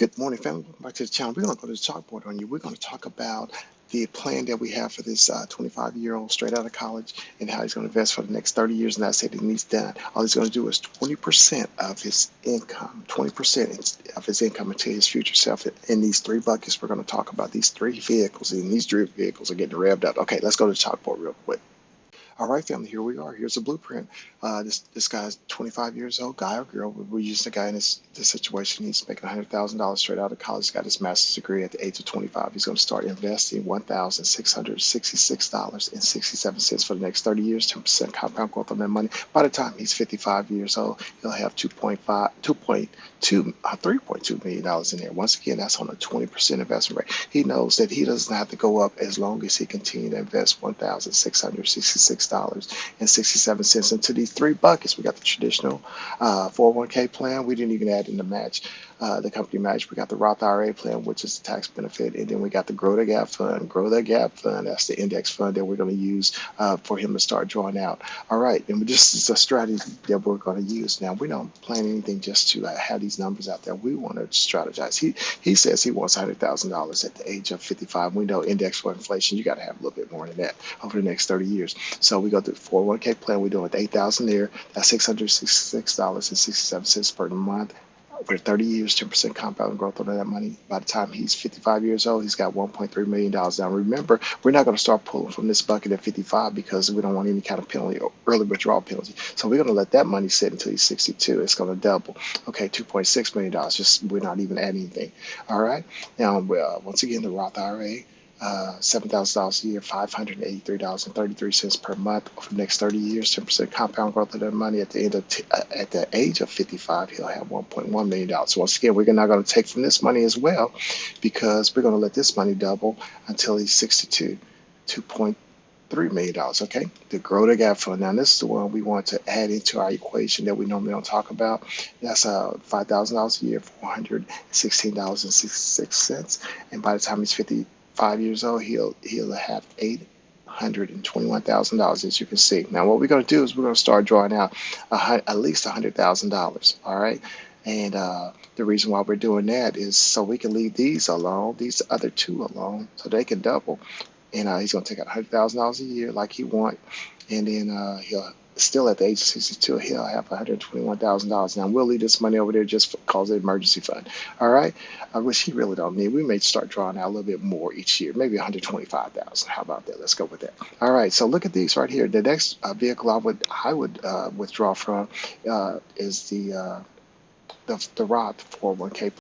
Good morning, family. Welcome back to the channel. We're going to go to the chalkboard on you. We're going to talk about the plan that we have for this 25-year-old straight out of college and how he's going to invest for the next 30 years. And that's it. And he's done. All he's going to do is 20% of his income, 20% of his income into his future self. In these three buckets, we're going to talk about these three vehicles. And these three vehicles are getting revved up. Okay, let's go to the chalkboard real quick. All right, family, here we are. Here's a blueprint. This guy's 25 years old, guy or girl. We're using the guy in this situation. He's making $100,000 straight out of college. He's got his master's degree at the age of 25. He's going to start investing $1,666.67 for the next 30 years, 10% compound growth on that money. By the time he's 55 years old, he'll have $3.2 million in there. Once again, that's on a 20% investment rate. He knows that he doesn't have to go up as long as he continues to invest $1,666.67 into these three buckets. We got the traditional 401k plan. We didn't even add in the match, the company match. We got the Roth IRA plan, which is the tax benefit, and then we got the Grow the Gap fund. Grow the Gap fund, that's the index fund that we're going to use for him to start drawing out. All right, and this is a strategy that we're going to use. Now, we don't plan anything just to have these numbers out there. We want to strategize. He says he wants $100,000 at the age of 55. We know index for inflation, you got to have a little bit more than that over the next 30 years. So we go to the 401k plan. We're doing with $8,000 there. That's $666.67 per month. For 30 years, 10% compound growth on that money. By the time he's 55 years old, he's got $1.3 million. Now, remember, we're not going to start pulling from this bucket at 55 because we don't want any kind of penalty or early withdrawal penalty. So we're going to let that money sit until he's 62. It's going to double. Okay, $2.6 million. Just we're not even adding anything. All right. Now, once again, the Roth IRA. $7,000 a year, $583.33 per month for the next 30 years, 10% compound growth of that money. At the age of 55, he'll have $1.1 million. So once again, we're not going to take from this money as well, because we're going to let this money double until he's 62, $2.3 million. Okay, the Grow the Gap fund. Now this is the one we want to add into our equation that we normally don't talk about. That's $5,000 a year, $416.66, and by the time he's 55 years old, he'll have $821,000, as you can see. Now what we're going to do is we're going to start drawing out at least $100,000. All right. And the reason why we're doing that is so we can leave these alone, these other two alone, so they can double. And he's going to take out $100,000 a year like he wants, and then he'll still at the age of 62, he'll have $121,000. Now we'll leave this money over there just cause an emergency fund. All right, which he really don't need. We may start drawing out a little bit more each year, maybe $125,000. How about that? Let's go with that. All right, so look at these right here. The next vehicle I would withdraw from is the Roth 401k